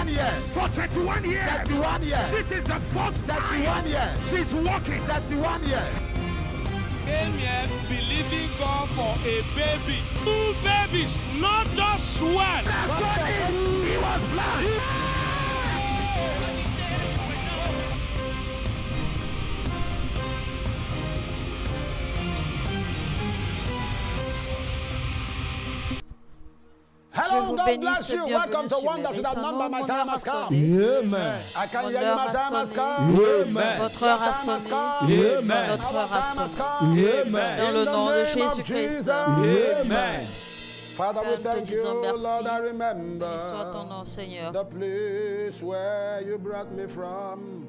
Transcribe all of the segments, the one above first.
31 years. For 31 years. 31 years. This is the first 31 years. she's walking. 31 years. Came here believing God for a baby. 2 babies, not just one. He was blind. Hello, vous God bénisse, bless you. bienvenue Welcome to sur Wonders in that number. My Mon time heure a has come. sonné. Amen. I can Mon hear you. heure My a time has sonné. come. Amen. Votre heure a sonné. Amen. Notre heure a sonné. Amen. Dans le nom de Jésus-Christ. Amen. Father, we Père, nous te thank you, disons merci. Lord. I remember Béni soit ton nom, Seigneur. the place where you brought me from.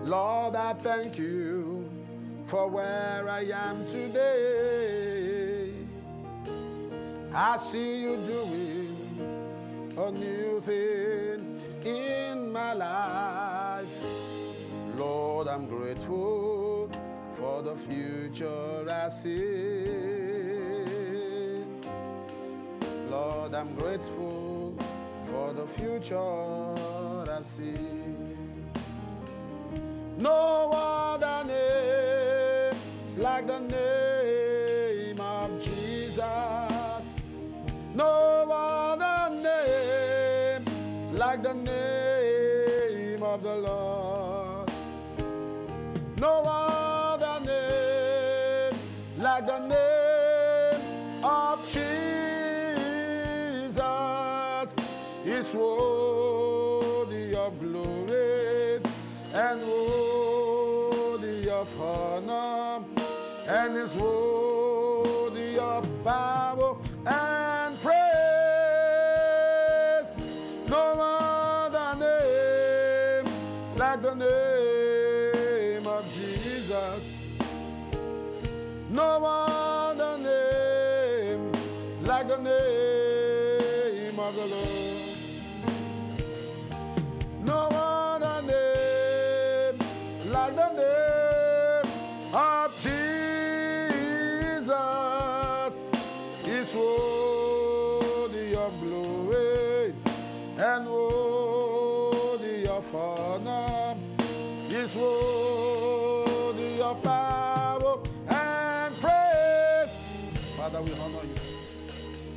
Lord, I thank you for where I am today. I see you doing a new thing in my life. Lord, I'm grateful for the future I see. Lord, I'm grateful for the future I see. No other name is like the name of Jesus. No other name like the name of the Lord. No other name like the name of Jesus. Is worthy of glory and worthy of honor, and is worthy of power and praise. No other name like the name of Jesus. No other name like the name of the Lord. No other name like the name of Jesus. Is worthy of glory and worthy of honor. Is worthy of power and praise. Father, we honor you.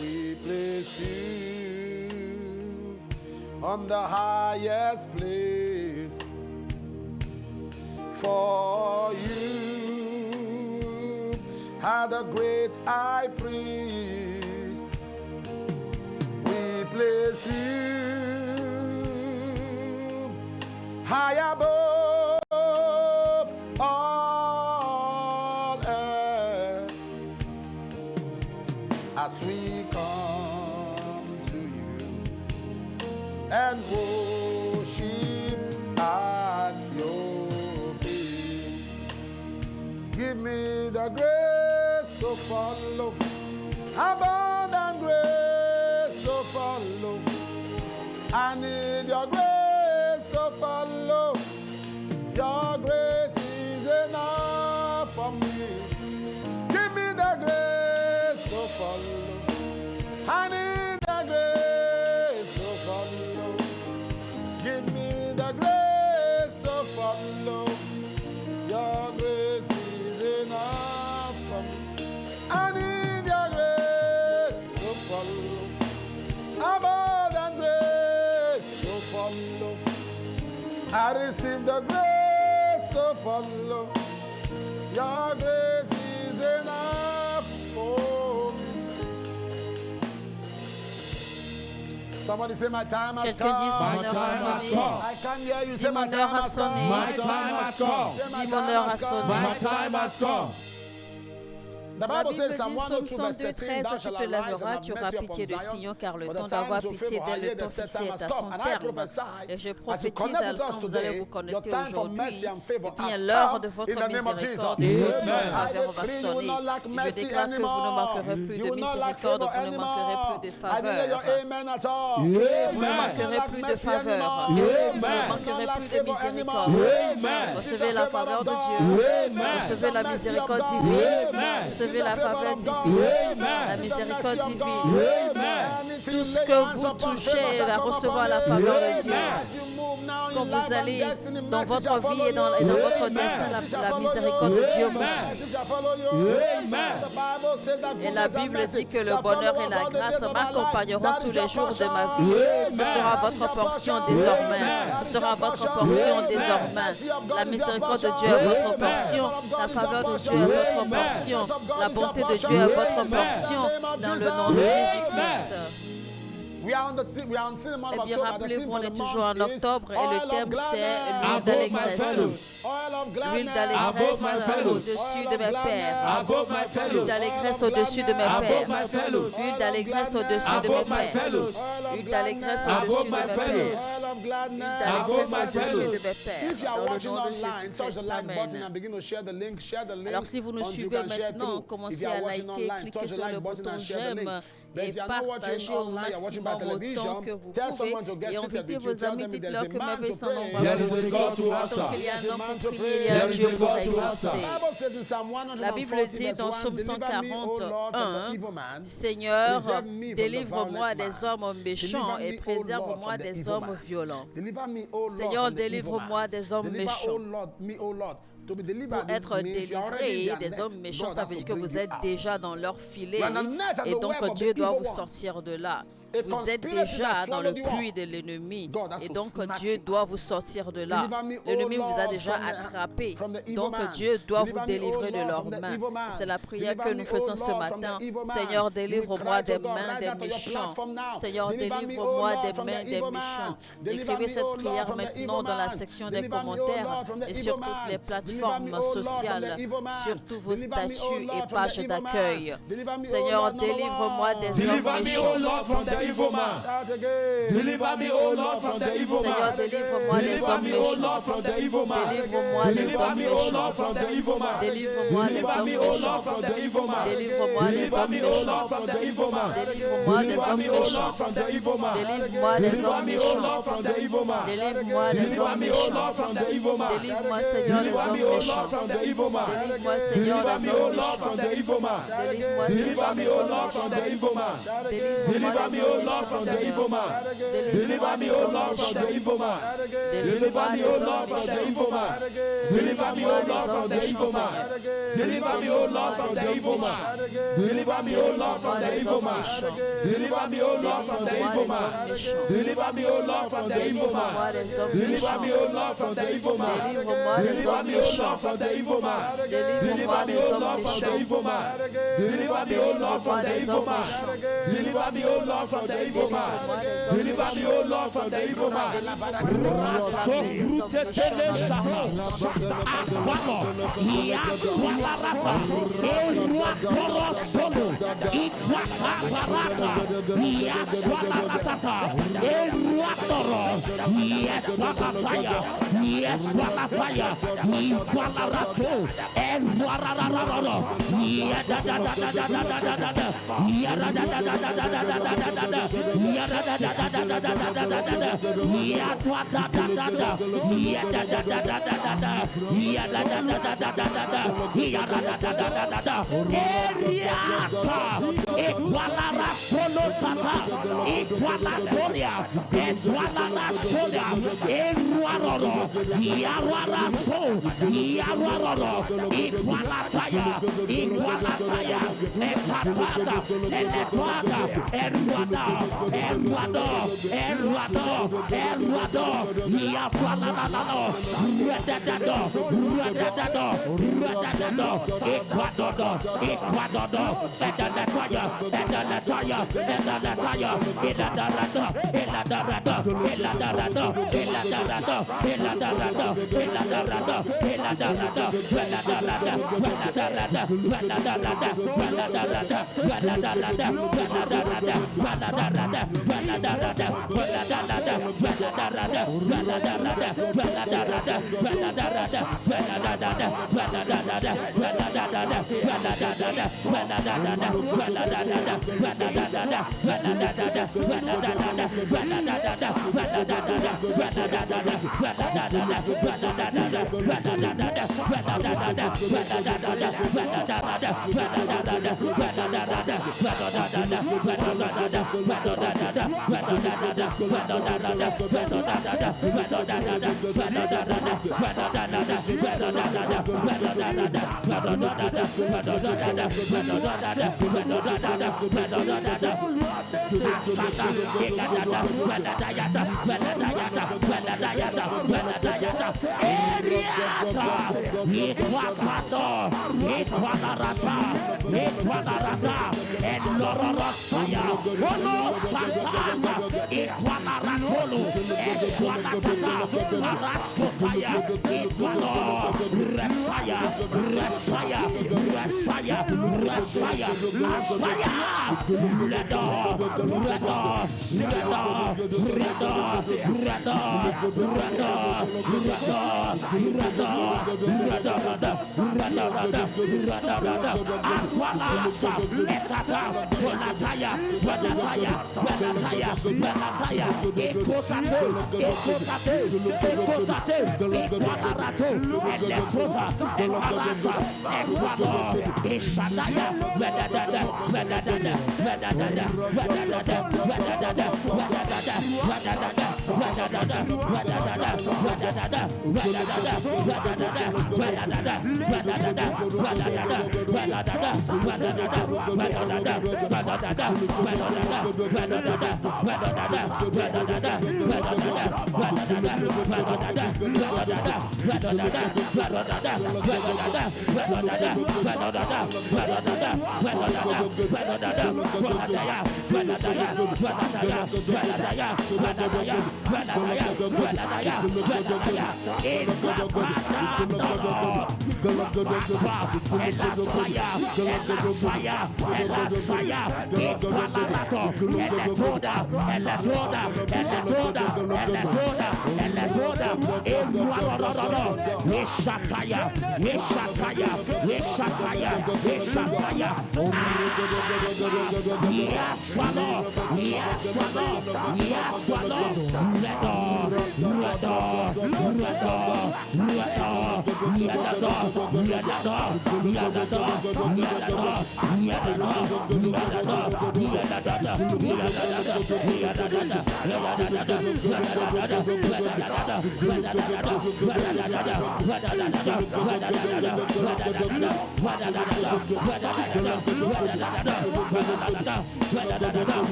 We place you on the highest place. For you are the great high priest. We place you high above all earth. As we come to you and worship at your feet. Give me the grace to follow, abundant grace to follow. I need your grace to follow. Your grace is enough for me. Give me the grace to follow. I need the grace to follow. Give me the grace to follow. Your grace is enough for me. I need your grace to follow. Abundant grace to follow. I receive the grace to follow. Your grace is enough for me. Somebody say my time has Quelqu'un dit come. mon heure a sonné. I can hear you say Dis my mon time heure a has come. sonné. My time has come. Say, my Dis mon time heure a has come. sonné. My time has come. The La Bible Bible says, dit, Psalm Psaume 102, verse 102, 13, 13, thou tu shalt te arise and lèveras, have tu auras mercy pitié upon de Zion, Sion, car le for the temps time d'avoir to pitié favor, I d'elle, hear le the temps set fixé time est has à come. son And I terme. prophesy, Et je as you prophétise connect with us quand vous allez today, vous your connecter time for aujourd'hui, mercy and favor eh bien has l'heure come de votre in the name of miséricorde Jesus. et de votre Amen. faveur I va decree you will sonner. not lack Je mercy déclare que vous ne anymore. manquerez plus You de will not lack miséricorde, favor vous ne manquerez anymore. plus de I didn't hear your faveur. amen at all. Amen. You Vous ne will not manquerez lack plus de mercy faveur. anymore. Vous ne Amen. manquerez plus de Favor miséricorde. anymore. Amen. Recevez la faveur de Dieu. Amen. Recevez la miséricorde Amen. divine. Amen. Recevez recevez la faveur divine, la miséricorde divine. Tout ce que vous touchez va recevoir la faveur de Dieu. Quand vous allez dans votre vie et dans votre destin, la miséricorde de Dieu vous suit. Et la Bible dit que le bonheur et la grâce m'accompagneront tous les jours de ma vie. Ce sera votre portion désormais. Ce sera votre portion désormais. La miséricorde de Dieu est votre portion. La faveur de Dieu est votre portion. La bonté de Dieu est votre portion. Dans le nom de Jésus-Christ. Eh bien, rappelez-vous, on est toujours en octobre et le thème c'est l'huile d'allégresse. L'huile d'allégresse au-dessus de mes pères. L'huile d'allégresse au-dessus de mes pères. L'huile d'allégresse au-dessus de mes pères. L'huile d'allégresse au-dessus de mes pères. L'huile d'allégresse au-dessus de mes pères. Dans le nom de Jésus-Christ. Amen. Alors, si vous nous suivez maintenant, commencez à liker, cliquez sur le bouton j'aime et partagez au maximum autant que vous pouvez et invitez vos amis, dites-leur que merveille son nom va vous aussi. Tant qu'il y a un homme pour prier, il y a un Dieu pour exaucer. La Bible dit dans Psaume 141, Seigneur, délivre-moi des hommes méchants et préserve-moi des hommes violents. Seigneur, délivre-moi des hommes méchants. Pour être délivré des hommes méchants, ça veut dire que vous êtes déjà dans leur filet et donc Dieu doit vous sortir de là. Vous êtes déjà dans le puits de l'ennemi et donc Dieu doit vous sortir de là. L'ennemi vous a déjà attrapé, donc Dieu doit vous délivrer de leurs mains. C'est la prière que nous faisons ce matin. Seigneur, délivre-moi des mains des méchants. Seigneur, délivre-moi des mains des méchants. Écrivez cette prière maintenant dans la section des commentaires et sur toutes les plateformes sociales, sur tous vos statuts et pages d'accueil. Seigneur, délivre-moi des hommes méchants. Evil man. Deliver me, oh Lord, from the evil man. Seigneur, délivre-moi des hommes méchants. Délivre-moi des hommes méchants. Délivre-moi des hommes méchants. Délivre-moi des hommes méchants. Délivre-moi des hommes méchants. Délivre-moi des hommes méchants. Délivre-moi des hommes méchants. Délivre-moi, Seigneur, des hommes méchants. Délivre-moi, Seigneur, des hommes méchants. Délivre-moi, Seigneur, des hommes méchants. Deliver me, oh Lord, from the evil man. Deliver me, oh Lord, from the evil man. Deliver me, oh Lord, from the evil man. Deliver me, oh Lord, from the evil man. Deliver me, oh Lord, from the evil man. Deliver me, oh Lord, from the evil man. Deliver me, oh Lord, from the evil man. Deliver me, oh Lord, from the evil man. Deliver me, oh Lord, from the evil man. Deliver me, oh Lord, from the evil man. Deliver me, oh Lord, from the evil man. Deliver me, oh Lord, from the evil man. Deliver me, oh Lord, from the evil man. Deliver me, oh Lord, from the evil man.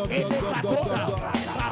Ele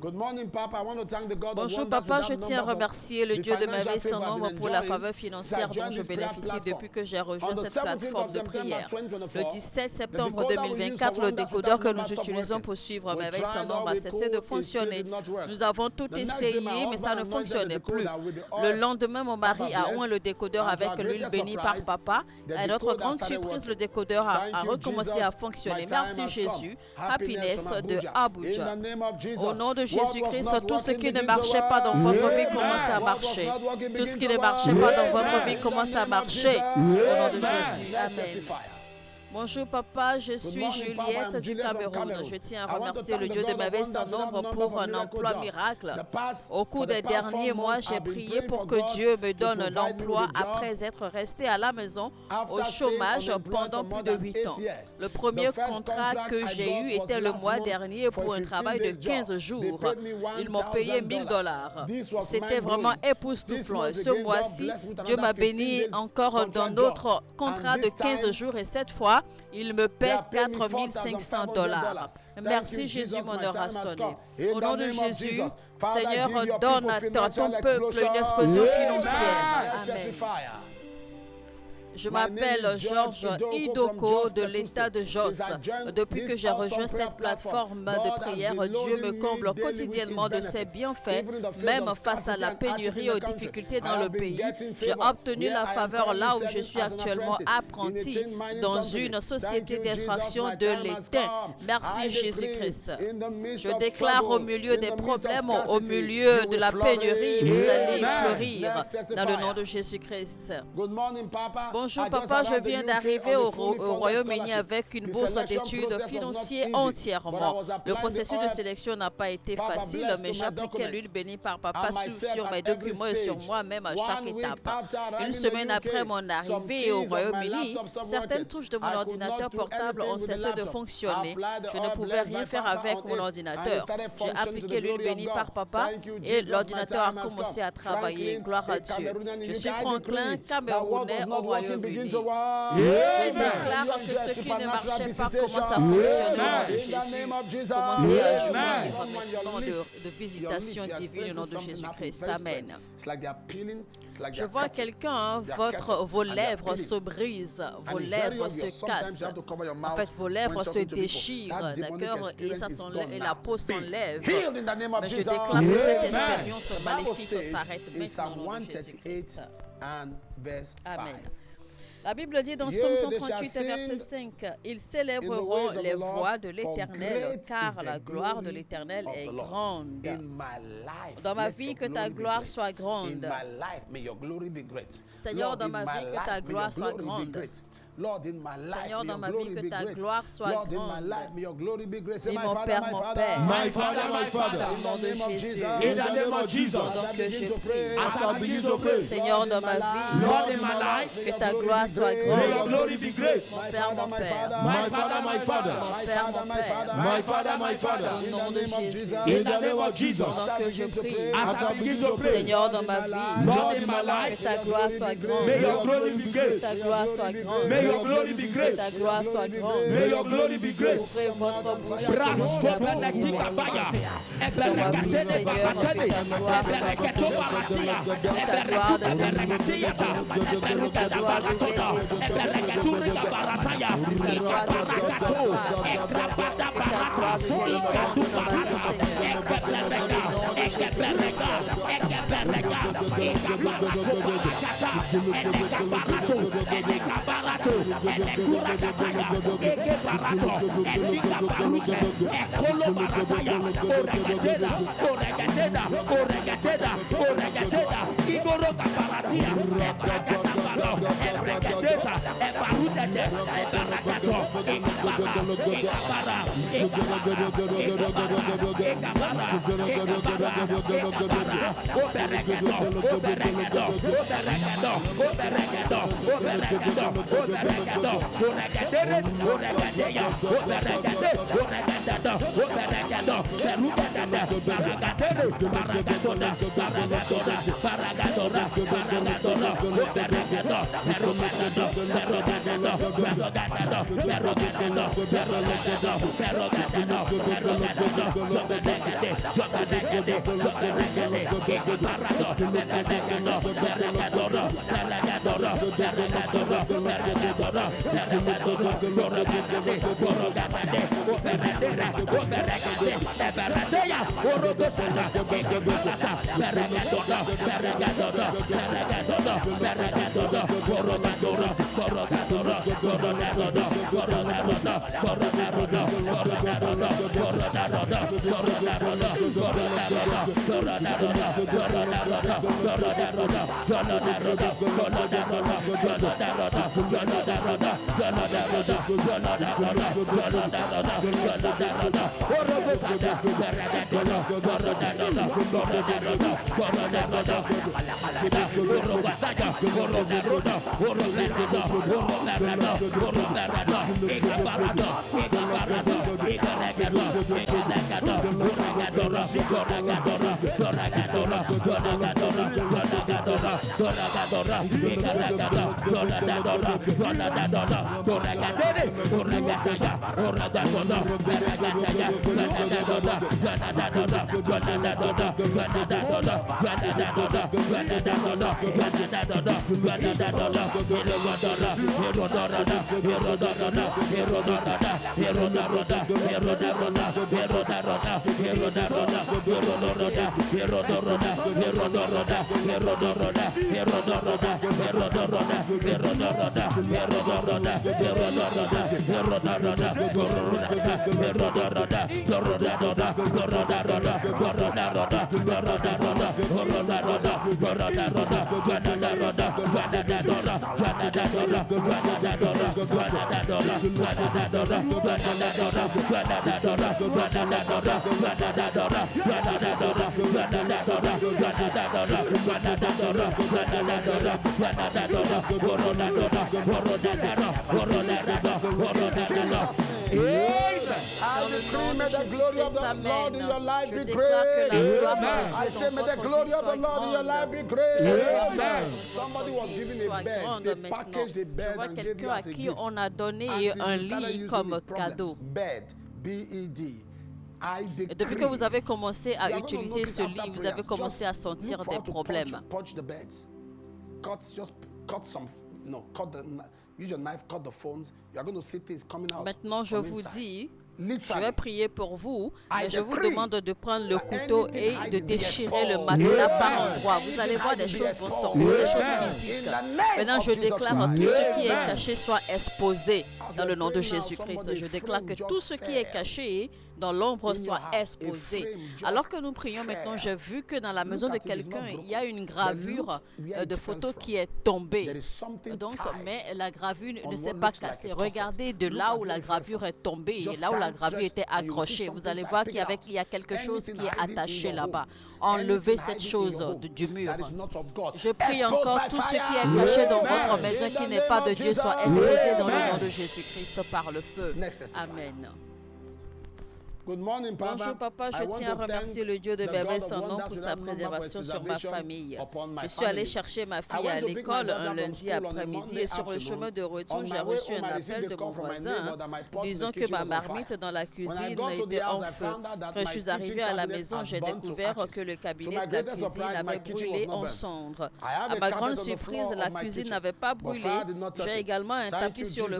Good morning, Papa. I want to thank the God of Bonjour wonders papa, without je tiens à number for remercier le the Dieu de financial merveille sans favor I've nombre been pour la enjoying faveur since I financière dont joined je this prayer bénéficie platform. depuis que j'ai On rejoint the cette 17th plateforme of de September prière. 2024, Le 17 septembre decoder we use 2024, for le wonders décodeur without que nous number stopped utilisons working. pour suivre We merveille sans tried nombre all a we cessé de could, it still fonctionner. did not work. Nous avons tout The next essayé, day, my mais ça ne husband anointed the fonctionnait plus. decoder with the Le oil. lendemain, mon mari Papa a blessed. oint le décodeur And to avec our l'huile greatest bénie par surprise, papa. the À notre decoder grande started surprise, working. le décodeur Thank a you, recommencé Jesus. à fonctionner. My time Merci has Jésus. come. Happiness from de Abuja. Abuja. In the name of Jesus. Au nom de What was Jésus-Christ, not tout ce working qui ne begins to marchait pas dans work. votre vie Amen. commence à What was marcher. not working Tout ce begins qui to ne marchait work. pas dans votre Amen. vie In the commence à name of marcher. Jesus. Au nom de Amen. Jésus. Let's Amen. testify. Bonjour papa, je suis morning, Papa. Juliette I'm du Juliette from Cameroun. Cameroon. Je tiens à I want to remercier thank le the Dieu de God of merveille wonders sans without nombre number pour for un miracle emploi jobs. miracle. The past- Au cours for des the past 4 derniers mois, months, j'ai I've been prié praying pour for que God Dieu me to donne un provide me emploi with a job après être resté à la maison after au staying chômage unemployed pendant for more plus de than 8 8 ans. years. Le premier The first contrat contract que I j'ai got eu was était le last mois month dernier for pour a un 15 travail de days job. 15 They jours. paid me Ils m'ont payé $1,000. $1000. This was C'était mind-blowing. vraiment This époustouflant. month Et ce again, God mois-ci, blessed with Dieu m'a another 15 béni days encore d'un contract autre job. contrat And de this 15 time, jours et cette fois, il me paie they are paying me $4,500. $4,500. Merci Thank you, Jésus, Jesus. mon My heure time a has sonné. come. In Au the nom de name of Jésus, Jesus. Father, Seigneur, give your donne people à ton financial peuple une explosion. explosion Amen. financière. Let's Amen. testify. Je My name m'appelle is Georges George Idoko from de Jos, l'État de Jos. Since I joined Depuis que this j'ai rejoint awesome cette prayer plateforme platform, de God has prière, been Dieu me loading comble me daily quotidiennement with de his ses benefits. bienfaits, Even in the face même of face à scarcity la and hardship pénurie in et aux the country. difficultés I dans have le been pays. getting J'ai favor. obtenu Where la I am faveur currently là où je serving suis as an actuellement apprentice in a apprenti tin mining dans company. une Thank société you, d'extraction Jesus. My de time has l'étain. come. Merci I Jésus-Christ. decree in the midst Je of déclare au trouble, milieu in des the midst of problèmes, au scarcity, milieu you de will la pénurie, vous flourish. allez Amen. fleurir Let's testify. dans le nom de Jésus-Christ. Good morning, Papa. Bonjour I just papa, je arrived in viens the UK d'arriver on a au fully funded Royaume-Uni scholarship. avec une The bourse selection d'études process was financières not easy, entièrement. but I was Le applying processus the de oil. sélection n'a pas été Papa facile, blessed mais to my j'appliquais documents. l'huile bénie par papa And myself sur mes at every documents et sur stage. moi-même à chaque 1 week étape. after arriving Une in semaine the UK, après mon some arrivée au keys of my Royaume-Uni, laptop stopped certaines working. touches de mon I could ordinateur not do portable anything ont with the cessé de laptop. fonctionner. Applied the Je ne oil pouvais blessed rien by faire Papa avec on mon it, ordinateur. and it started J'ai functioning to appliqué the l'huile glory of bénie God. par papa Thank you, et Jesus. l'ordinateur a My time has commencé come. à travailler. Franklin, Gloire à a Dieu. Cameroonian in Je UK, suis I Franklin, decree that what Camerounais was au not working begin Royaume-Uni. to work. Je Amen. déclare You que enjoy ce qui ne supernatural marchait pas visitation. commence à fonctionner au nom de In the Jésus. name of Jesus. Commencez à jouir Amen. maintenant de visitation Your lips, divine au nom de you're Jésus-Christ. experiencing something Amen. happening. It's like they're peeling, it's like Je they're vois cutting. quelqu'un, hein, They are cutting vos and they are lèvres peeling. se brisent, vos And it's very lèvres obvious. se Sometimes cassent. you have to cover your En mouth fait, vos when lèvres se talking to people. déchirent, That demonic d'accord, et, experience is done la now. peau s'enlève. Healed in the name of Mais je Jesus. déclare que cette Amen. expérience The Bible maléfique states s'arrête in Psalm maintenant au nom de 138 Jésus-Christ. and verse 5. Amen. La Bible dit dans Yeah, Psaume they 138, shall verset sing 5, ils in the célèbreront ways of les the Lord, voies de for l'Éternel, great car is la the gloire de glory l'Éternel of est the Lord. grande. In my life, Dans ma let vie, your que ta glory be gloire great. soit grande. In my life, may your glory be great. Seigneur, Lord, dans in ma my vie, que life, ta may gloire your soit glory be grande. great. Lord, in my life, Seigneur, may dans your ma vie, glory que be ta great. gloire soit Lord, in my grande. life, may your glory be great. Say, Dis my mon Father, Père, my mon Father. Père. My Father, my Au Father. nom de Jésus. In the name of Jesus. Pendant que je prie. As I begin to pray, Seigneur, dans ma vie, Lord, in my life, que ta gloire soit may your grande. glory be great. Mon Père, mon Père. My Father, my Father. Mon Père, mon Père. My Father, my Father. Au nom de Jésus. In the name of Jesus. Pendant que je prie. As I begin to pray, Seigneur, dans ma vie, Lord, in my que life, ta gloire soit grande. may your glory be Que great. ta gloire soit grande. May your glory be Que great. ta gloire soit grande. May your glory be great. Ouvrez votre bouche. Brasko peletika baya. Eberekatene bakatene. Ebereketo baratia. Eberekatiyata. Eberekata baratota. Ebereketurika barataya. Ikabarakato. Ekrabata barata. Ikatu barata. Ekebereka. Ekebereka. Ekebereka. Ikabarako barakata. Elekabarato. Elekabarato. Elekurakataya. Ekebarato. Elikabaruse. Ekolo barataya. Oregateda. Oregateda. Oregateda. Oregateda. Igoroka baratia. Ebarakata baro. Ebregatesa. Ebarutete. Ebarakato. Ekabara. Ekabara. Ekabara. Ekabara. Ekabara. Ekabara. Oberegato. Oberegato. Oberegato. Oberegato. Oberegato. Oberegato. Oregatede. Oregateya. Oberegate. Oregato. Oberegato. Perugadada. Paragatede. Paragatona. Paragatona. Paragatona. Paragatona. Oberegato. Perugadado. Perugadado. Perugadado. Perugadado. I decree, may the glory of the Lord in your life be great. I say, may the glory of the Lord in your life be great. Somebody was given a bed. They packaged the bed and gave it as a gift. On a donné un lit comme cadeau. Bed, B-E-D. Et depuis que vous avez commencé à utiliser ce lit, vous avez commencé à sentir des problèmes. Maintenant, je vous dis, je vais prier pour vous, mais je vous demande de prendre le couteau et de déchirer le matelas par endroits. Vous allez voir des choses vont sortir, des choses physiques. Maintenant, je déclare tout ce qui est caché soit exposé dans le nom de Jésus-Christ. Je déclare que tout ce qui est caché dans l'ombre soit exposé. Alors que nous prions maintenant, j'ai vu que dans la maison de quelqu'un, il y a une gravure de photo qui est tombée. Donc, mais la gravure ne s'est pas cassée. Regardez de là où la gravure est tombée et là où la gravure était accrochée. Vous allez voir qu'il y a quelque chose qui est attaché là-bas. Enlevez cette chose du mur. Je prie encore, tout ce qui est caché dans votre maison qui n'est pas de Dieu soit exposé dans le nom de Jésus-Christ par le feu. Amen. Bonjour papa, je tiens à remercier le Dieu de bébé sans nom pour sa préservation sur ma famille. Je suis allé chercher ma fille à l'école un lundi après-midi et sur le chemin de retour, j'ai reçu un appel de mon voisin disant que ma marmite dans la cuisine était en feu. Quand je suis arrivé à la maison, j'ai découvert que le cabinet de la cuisine avait brûlé en cendres. À ma grande surprise, la cuisine n'avait pas brûlé. J'ai également un tapis sur le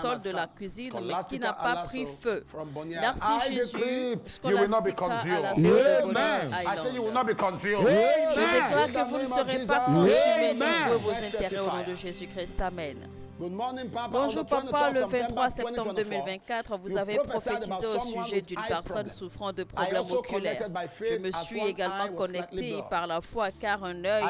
sol de la cuisine, mais qui n'a pas pris feu. Merci Jésus. You will not be consumed. Amen. I say you will not be consumed. Je déclare que vous ne serez pas consumés ni vos intérêts au nom de Jésus-Christ. Amen. Bonjour papa, le 23 septembre 2024, vous avez prophétisé au sujet d'une personne souffrant de problèmes oculaires. Je me suis également connecté par la foi car un œil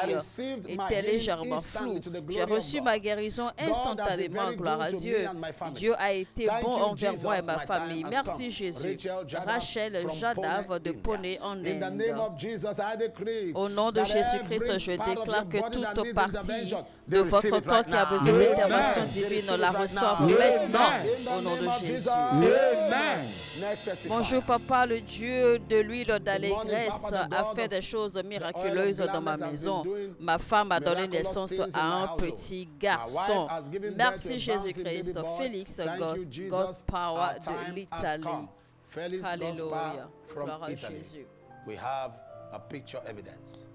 était légèrement flou. J'ai reçu ma guérison instantanément, gloire à Dieu. Dieu a été bon envers moi et ma famille. Merci Jésus. Rachel Jadav de Poney en Inde. Au nom de Jésus-Christ, je déclare que toute partie de votre corps qui a besoin d'intervention bénédiction divine, la reçoivent maintenant au nom de Jésus. Amen. Bonjour papa, le Dieu de l'huile d'allégresse a fait des choses miraculeuses dans ma maison. Ma femme a donné naissance à un petit garçon. Merci Jésus-Christ. Félix Ghost Power de l'Italie. Alléluia. Gloire à Jésus.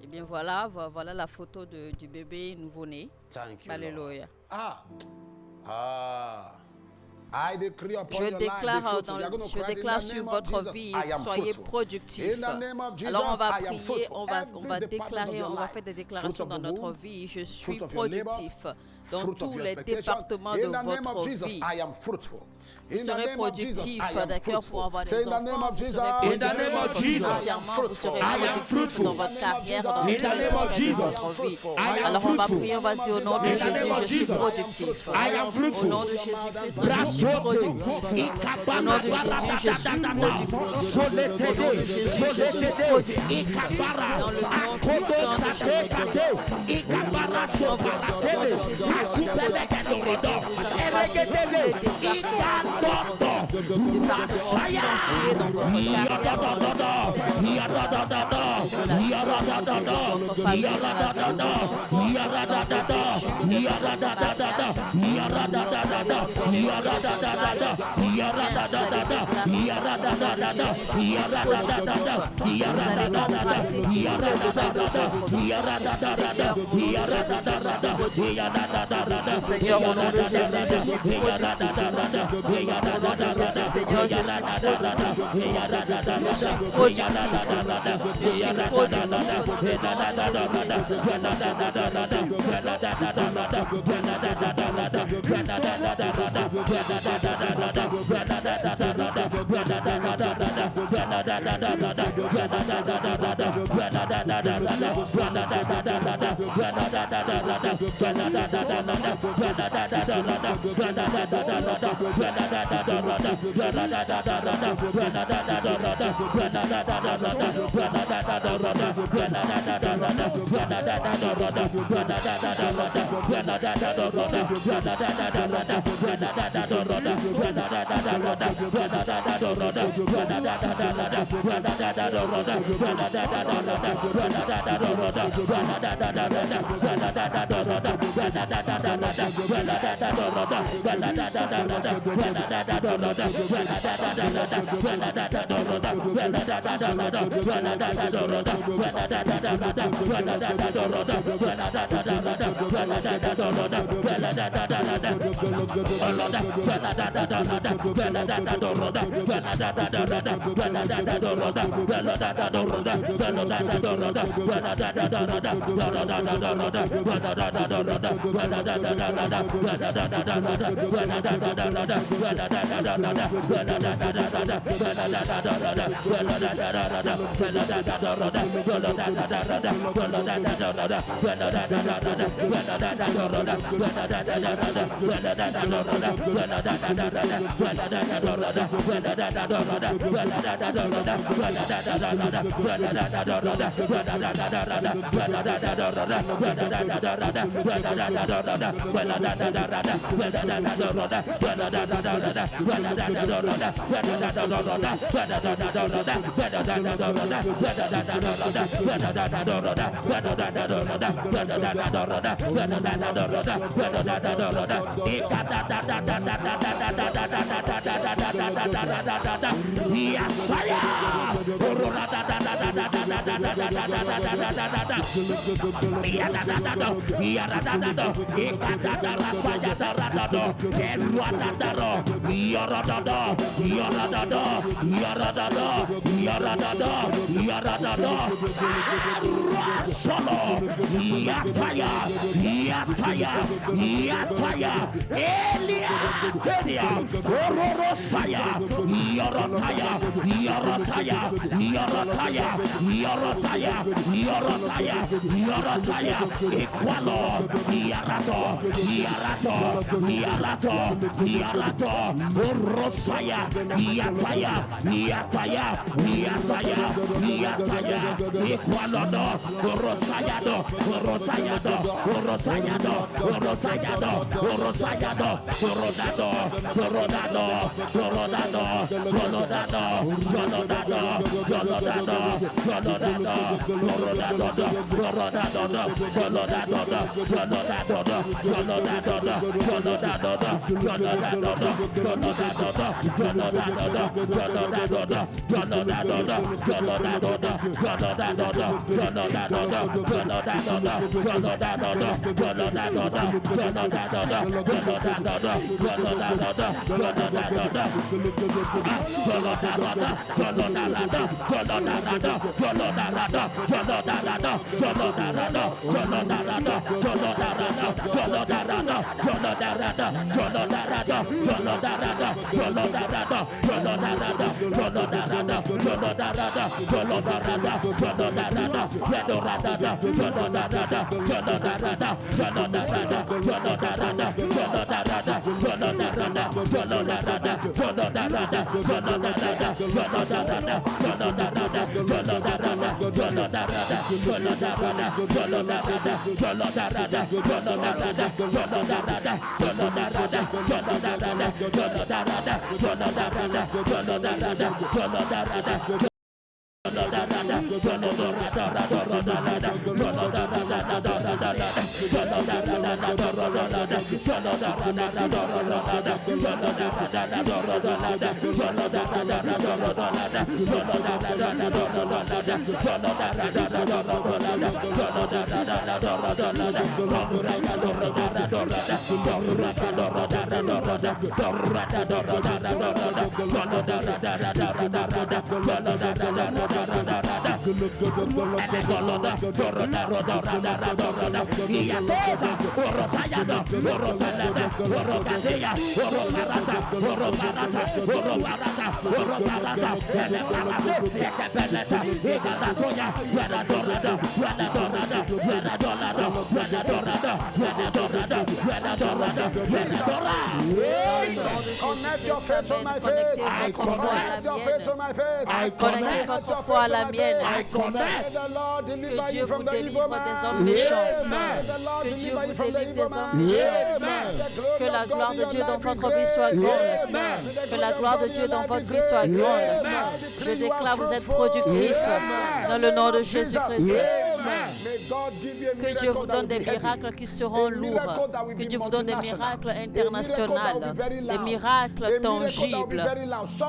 Et bien voilà la photo du bébé nouveau-né. Alléluia. Je déclare sur votre vie, soyez productifs. Alors on va prier, on va déclarer, on va faire des déclarations dans notre vie. Je suis productif dans tous les départements de votre vie. Vous serez productif d'accord pour avoir des enfants, vous serez productif financièrement, vous serez productif dans votre carrière, dans tous les aspects de votre vie. Alors on va prier, on va dire au nom de Jésus, je suis productif. Au nom de Jésus-Christ, je suis productif. Au nom de Jésus, je suis productif. Au nom de Jésus, je suis productif. Dans le nom puissant de Jésus-Christ. Au nom de Jésus, je suis productif. Financier dans votre Seigneur, au nom de Jésus, je suis productif. Au nom de Jésus, Seigneur, je suis productif. Je suis productif. Je suis productif. Rosaya, Yorotaya, Yorotaya, Yorotaya, Yorotaya, Yorotaya, Yorotaya, Equalo, Yarato, Yarato, Yarato, Yarato, Rosaya, Yataya, Yataya, Yataya, Yataya, Equalono, Rosayado, Rosayado, Rosayado, Rosayado, Rosayado, Rodado, Rodado, Rodado, Rodado, Rodado, Rodado, Rodado, Connect your faith to my faith. Connectez votre foi à la mienne. Que Dieu vous délivre des hommes méchants. Que Dieu vous délivre des hommes méchants. Que la gloire de Dieu dans votre vie soit grande. Que la gloire de Dieu dans votre vie soit grande. Je déclare, vous êtes productifs dans le nom de Jésus-Christ. Que Dieu vous donne des miracles qui seront lourds. Que Dieu vous donne des miracles internationaux, des miracles tangibles.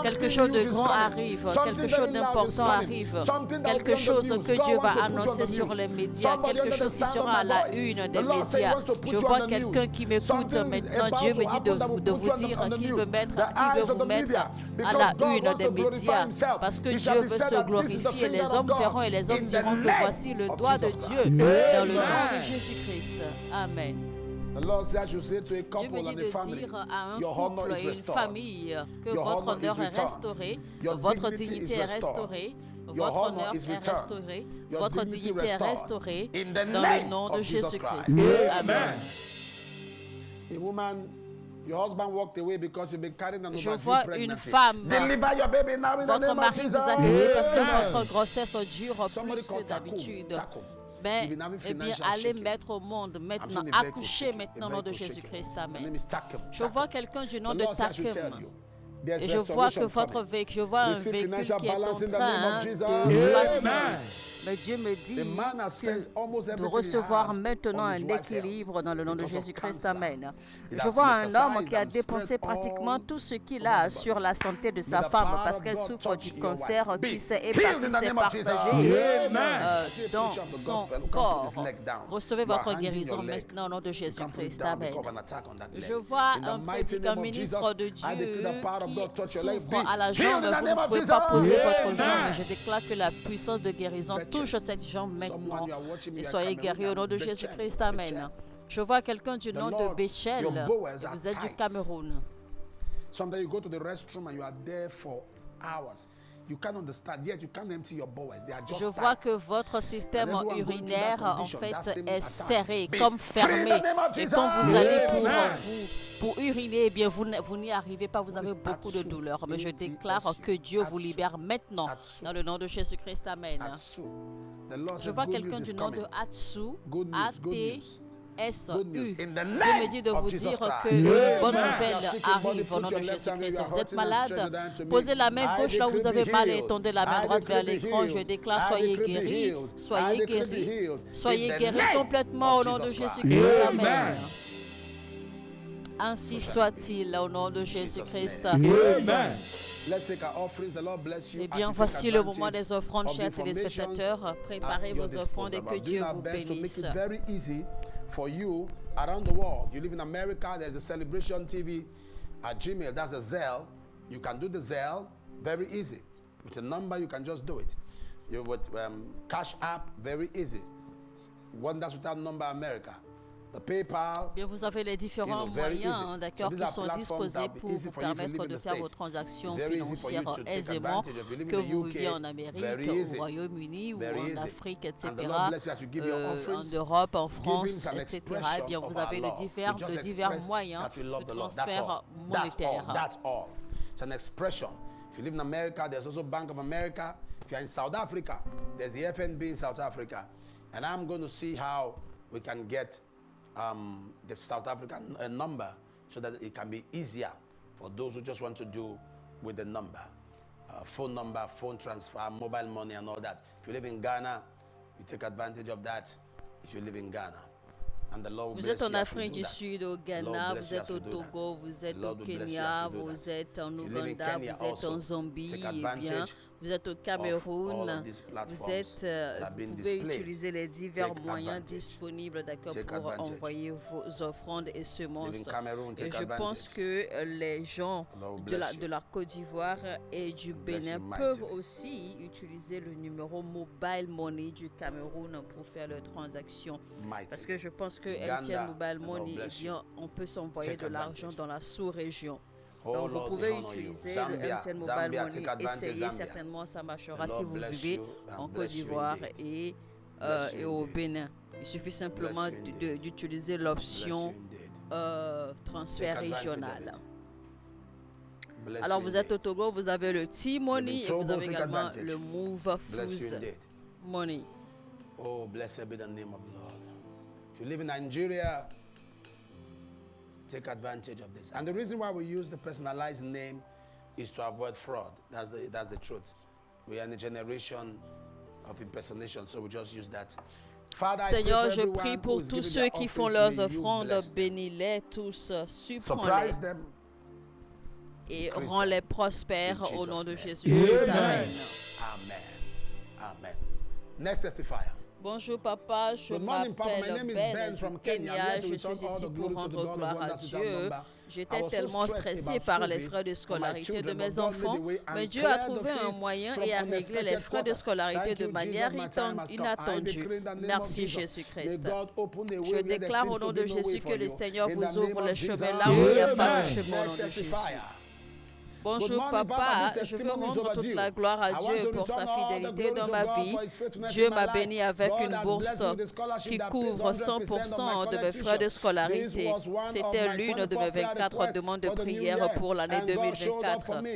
Quelque chose de grand arrive, quelque chose d'important arrive, quelque chose que Dieu va annoncer sur les médias, quelque chose qui sera à la une des médias. Je vois quelqu'un qui m'écoute maintenant. Dieu me dit de vous dire qu'il veut vous mettre à la une des médias parce que Dieu veut se glorifier. Les hommes verront et les hommes diront que voici le doigt de Dieu dans le nom de Jésus-Christ. Amen. Dieu me dit de dire à un couple et une famille que votre honneur est restauré, votre dignité est restaurée, votre honneur est restauré, votre dignité est restaurée dans le nom de Jésus-Christ. Amen. Je vois une femme, votre mari vous a quitté parce que votre grossesse dure plus que d'habitude. Mais, eh bien, allez mettre au monde maintenant, accouchez maintenant au nom de Jésus-Christ. Amen. Je vois quelqu'un du nom de Takem. Et je vois que votre véhicule, je vois un véhicule qui est en train de passer. Mais Dieu me dit de recevoir maintenant un équilibre dans le nom de Jésus-Christ. Amen. Je vois un homme qui a dépensé pratiquement tout ce qu'il a sur la santé de sa femme parce qu'elle souffre du cancer qui s'est partagé dans son corps. Recevez votre guérison maintenant au nom de Jésus-Christ. Amen. Je vois un ministre de Dieu qui souffre à la jambe. Vous ne pouvez pas poser votre jambe. Je déclare que la puissance de guérison touche cette jambe maintenant et soyez guéris au nom de Jésus-Christ. Amen. Je vois quelqu'un du nom de Béchel et vous êtes du Cameroun. Sometimes you go to the restroom and you are there for hours. You can't understand, yet you can't empty your bowels. They are just Je vois tight. que votre système And everyone going through urinaire, that en condition, fait, that same est attack. serré, Be comme free in fermé. the name of Et Jesus. quand vous allez Amen. pour uriner, eh bien, vous n'y arrivez pas, vous What avez is beaucoup de Atsu? douleur. Mais je A-T-S-U. déclare que Dieu vous Atsu. libère maintenant. Atsu. Dans le nom de Jésus-Christ, Amen. Atsu. The Lord Je says vois good quelqu'un news du is nom de coming. Atsu, Good news, good news. Good news. A-T-S-U. In the Dieu me name dit de of vous Jesus dire Christ. que une bonne Amen. nouvelle You are sick in arrive body, au nom put de your left hand where Jésus-Christ. you are Vous êtes hurting and malade, stretch it down to me. posez la main I gauche là où vous decree avez be mal et healed. tendez la main I droite vers decree be l'écran. Je healed. déclare, I soyez decree be guéris, healed. I soyez decree be guéris, healed. soyez In the guéris name complètement au of nom de Jesus Christ. Jésus-Christ. Amen. Amen. Ainsi soit-il au nom de Jésus-Christ. Amen. Let's take our offerings. The Lord bless you. Eh as bien, you take voici le advantage moment des offrandes, of the chers informations téléspectateurs. at Préparez your vos offrandes et disposal. que We're Dieu doing our vous best to make bénisse. it very easy for you around the world. You live in America, there's a Celebration TV at Gmail. That's a Zelle. You can do the Zelle very easy. With a number, you can just do it. You with Cash App, very easy. Wonders Without Number America. The PayPal. Bien, vous avez les différents very moyens, easy. d'accord, So these qui are sont platforms disposés that will be pour easy vous for you if you permettre live in de the faire vos States. transactions It's very easy for you financières to take aisément, advantage. If you live que in the vous UK, viviez en Amérique, very au easy. Royaume-Uni ou Very en easy. Afrique, etc., And the Lord bless you as you give your en offerings. Europe, en Giving France, is an etc. expression Eh bien, of vous our avez love. We divers just moyens that we love de the Lord. That's transfert all. monétaire. That's all. It's an expression. If you live in America, there's also Bank of America. If you're in South Africa, there's the FNB in South Africa. And I'm going to see how we can get the South African number so that it can be easier for those who just want to do with the number. Phone number, phone transfer, mobile money and all that. If you live in Ghana, you take advantage of that if you live in Ghana. And the Lord will Vous bless êtes en you as you Afrique do du that. Sud, au The Ghana, Lord bless vous you êtes as au you do that. Togo, vous êtes The au Lord will bless you as Kenya, you do vous that. êtes en If you live in Ouganda, Kenya vous êtes also, en Zambie, take eh bien, advantage vous êtes au of all Cameroun, of these vous platforms êtes, that have been vous pouvez displayed. utiliser les divers Take moyens advantage. disponibles, d'accord, Take pour advantage. envoyer vos offrandes et Live semences. in Cameroon, Et take je pense advantage. que les gens The Lord de bless you. la Côte d'Ivoire et du Bless Bénin you peuvent mightily. aussi utiliser le numéro mobile money du Cameroun pour faire leurs transactions. Mighty. Parce que je pense que Uganda, MTN Mobile the Lord Money, eh bless bien, on peut s'envoyer Take de l'argent advantage. dans la sous-région. Oh Donc, vous Lord, pouvez we honor you. utiliser Zambia, le MTN Mobile Zambia, Money. take advantage, Essayez, Zambia. certainement, ça marchera The Lord si vous bless vivez you and en Côte bless you d'Ivoire indeed. et, Bless you et au indeed. Bénin. Il suffit simplement Bless you indeed. d'utiliser Bless l'option you indeed. transfert Take advantage of régional. it. Bless Alors, you vous êtes au indeed. Togo, vous avez le T-Money et Togo, vous avez take également advantage. le Move Bless you Fuse indeed. Money. Oh, blessed be the name of the Lord. If you live in Nigeria, take advantage of this. And the reason why we use the personalized name is to avoid fraud. That's the truth. We are in a generation of impersonation, so we just use that. Father, I pray Seigneur, for je everyone prie who pour is tous giving ceux their qui font offerings. leurs May you offrandes, bless them. bénis-les tous, surprends-les Surprise them. et Increase rends-les them. prospères In au nom Jesus' de name. Jésus-Christ. Amen. Amen. Amen. Amen. Next testifier. Bonjour papa, je Good morning, Papa. My m'appelle name is Ben Ben du from Kenya. I'm Kenya. here to Je suis return all ici the pour glory to the rendre God of gloire à wonders without Dieu. number. I J'étais was so tellement stressed stressé about par school les fees frais de for my scolarité de children, mes but God made enfants, a way mais and Dieu a cleared the trouvé un fees moyen from et a réglé les unexpected frais de quarters. scolarité Thank de you, manière Jesus. My time has come. I inattendue. decree in the name Merci of Jesus. Jésus-Christ. May God open a way Je where there déclare au seems to nom be de no way Jésus for que le you. Seigneur In vous the name ouvre of les Jesus. chemins là où il n'y a pas de Amen. chemin au nom Next de Jésus. testifier. Bonjour Good morning, papa, Papa. This je veux testimony is rendre toute overdue. la gloire à I want Dieu to pour sa return all the fidélité glory dans to ma God vie. for his faithfulness Dieu in my m'a life. béni avec God une has bourse blessed me with a scholarship qui that pays couvre 100% 100% of de my mes frais de college scolarité. tuition. This was one of C'était my l'une de 24 mes prayer 24 requests demandes de for the new prière year. pour l'année And God showed up 2024. for me.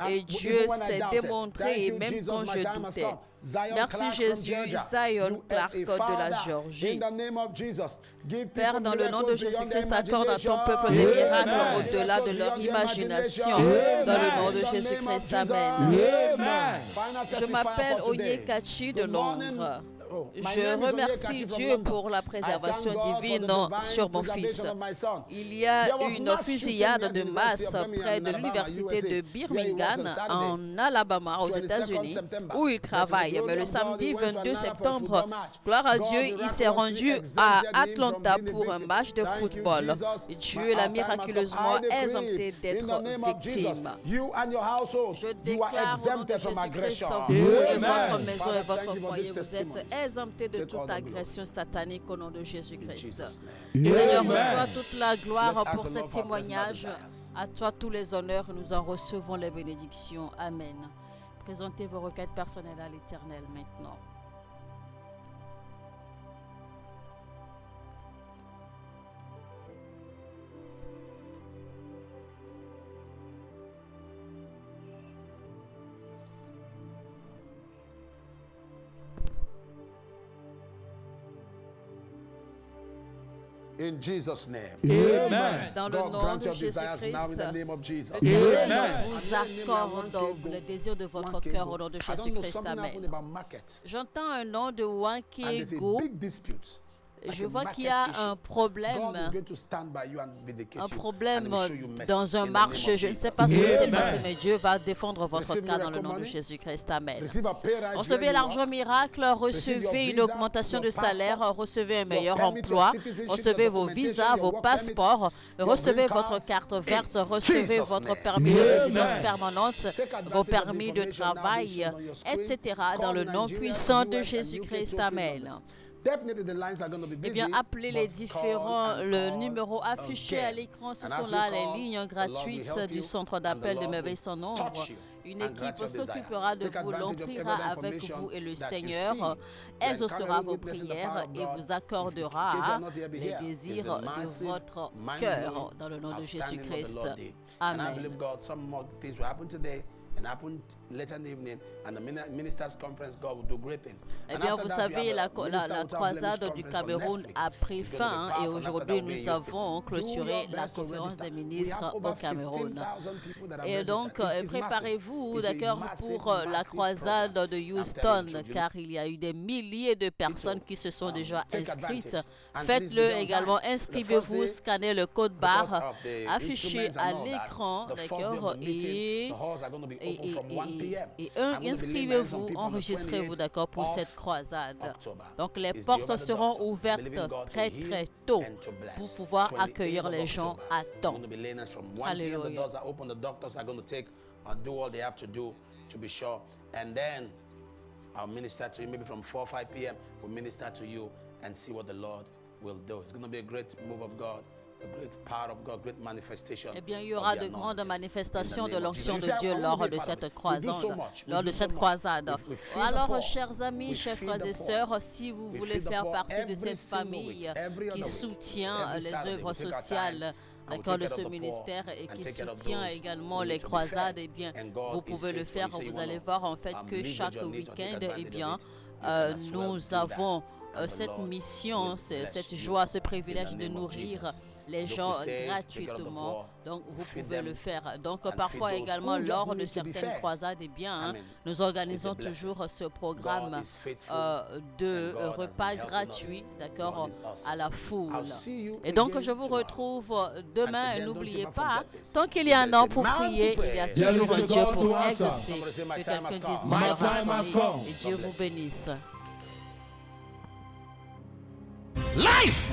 Et Even Dieu when I s'est doubted. démontré, Thank et you, même Jesus, quand my je time has doutais. come. Zion Merci Clark from Jésus, Georgia. Zion Clark USA. de la Father, Georgie. in the name of Jesus, give Père, people dans le nom de miracles beyond their Jésus-Christ, accorde à ton imagination. peuple des miracles Amen. au-delà de leur Miracles beyond their imagination. imagination. Dans le Amen. nom de In the name of Jésus-Christ, Jesus. Amen. Amen. Final Je testifier m'appelle for today. Onyekachi de Good morning. Londres. Oh, my Je name is remercie Onyekachi from Dieu London. pour la I thank préservation God for the divine divine sur mon preservation fils. of my son. Il y a There was une mass fusillade shooting de at the masse University of Birmingham près in de Alabama, l'université USA. de Here he was Birmingham on Saturday, en Alabama aux 22nd États-Unis September. où il But to the travaille. glory Mais le of God, samedi he went to 22 Atlanta for a septembre, football match. gloire à God Dieu, il s'est rendu miraculously à exempted him from Atlanta being a pour un victim. match de Thank you, football. Jesus. Dieu My l'a time has come. miraculeusement I decree exempté in the d'être name of Jesus, victime. you and your household, Je you are déclare au nom de exempted from Jésus-Christ, aggression. vous et Amen. votre maison et Father, votre thank you for foyer, these vous êtes testimonies. exempté de Take all toute the agression satanique au nom de In Jésus-Christ. Jesus' name. Seigneur, Amen. reçois toute la gloire Let's ask pour the ce Lord for our personal témoignage. desires. À toi tous les honneurs, nous en recevons les bénédictions. Amen. Présentez vos requêtes personnelles à l'Éternel maintenant. In Jesus' name. Amen. Dans le God nom grant de your desires now in the Jésus-Christ, name of Jesus. l'Éternel Amen. vous accorde le désir de votre cœur au nom de I don't know, Jésus-Christ. something happened Amen. about market. J'entends un nom de And there's a Wankego. big dispute. Like Je a vois market qu'il y a issue. un problème. God is going to stand by you and vindicate Un you, problème and he will show you mercy dans un in the marché. name of Je ne sais Jesus. pas ce qui s'est Amen. passé, mais Dieu va défendre votre Receive cas dans le miracle nom de money. Jésus-Christ. Amen. Receive a pay rise Recevez where you l'argent are. miracle, Receive your recevez une visa, augmentation your de salaire, passport, recevez un your meilleur permit, your emploi, citizenship, recevez your vos documentation, visas, your vos work passeports, permit, recevez your green votre cards. carte verte, In recevez Jesus' votre name. permis de Amen. résidence permanente, Take advantage vos of the permis de information now being travail, shown on your screen. etc. Call dans le the nom Nigeria, puissant de US, and Jésus-Christ. UK toll-free Amen. numbers. Definitely the lines are going to be Eh busy, bien, appelez les but différents, call and le call numéro affiché again. à l'écran. Ce And sont as là you les call, lignes the Lord will gratuites help du you, centre and the d'appel de Lord Merveille will sans nombre. touch you Une and équipe grant your desire. s'occupera de Take vous, advantage of l'emplira every avec information vous et le that you Seigneur see. exaucera Then vos carry witness in the prières power of et God. vous If you accordera are not here, be les here. désirs It's the de massive, votre mind-blowing, cœur dans le nom de outstanding what the Jésus-Christ. Lord did. And I Amen. believe God, some more things will happen today and happen later in the evening, and the ministers' conference, God will do great things. Eh And bien, after vous that, we savez, have la a minister without blemish croisade du conference for Cameroun next week. a pris It's going to be fin et powerful, and after aujourd'hui that, we'll nous be used to. avons Do your clôturé la best to conférence register. des We ministres have au over Cameroun. 15,000 people that have Et registered. donc, It's préparez-vous, massive. It's a d'accord, massive, pour la massive croisade program. de I'm Houston, telling you, car il y a eu des milliers de personnes qui se sont déjà take inscrites. advantage. And please Faites-le be on également, time. The inscrivez-vous, first day, scannez le code because barre of the affiché instruments à and all that, l'écran, the first day of d'accord, the meeting, the halls are going to be open from 1 p.m. I'm going to be laying hands on inscrivez-vous, people on the enregistrez-vous, 28th d'accord, pour of cette croisade. October. Donc, les Is portes Jehovah the seront doctor, ouvertes believing God to très heal très tôt and to bless. pour pouvoir 28th accueillir of les gens October. à I'm temps. going to be laying hands from 1 p.m. The Hallelujah. doors are open. The doctors are going to take and do all they have to do to be sure. And then I'll minister to you. Maybe from 4 or 5 p.m. we'll minister to you and see what the Lord will do. It's going to be a great move of God, a great power of God, great manifestation. Eh bien, il y of aura the de grandes anointing. manifestations In the de name of l'onction Jesus. de You say, Dieu I wanna lors be a de part of cette it. We do so croisade. much. We Lors do de so cette much. croisade. We feed the Alors, poor. chers amis, We chers feed frères the et poor. sœurs, si vous We voulez feed the faire poor partie de every cette single famille week, every qui other week, soutient every les Saturday, œuvres we take our sociales, time and we d'accord, take de care ce of the poor ministère et and qui take care of soutient those également who les need to be croisades, fed. eh bien, And God vous is pouvez le faithful. faire. You say you Vous allez wanna, voir en fait que meet chaque your needs or take week-end, eh advantage of bien, it. You can as well nous do that. avons And the cette Lord mission, will bless cette you joie, ce in privilège the de name of nourrir Jesus. les Donc, gens vous savez, gratuitement. poor, Donc, vous feed pouvez them le faire. Donc, and parfois feed those également, who just lors de need to be certaines fed. croisades, eh bien, Amen. nous organisons It's a blessing. toujours ce programme God is faithful de and God has repas been helping gratuits, us. d'accord, God is awesome. à la foule. I'll see you Et donc, again je vous tomorrow. retrouve And demain. then N'oubliez don't pas, forget this. tant qu'il y a un There's an a pour man to prier, il y a pray. There toujours is un a Dieu God pour to answer. exaucer. Somebody say, my Que time has quelqu'un dise, come. mon My heure a time has sonné. come. Et Dieu vous bénisse. Life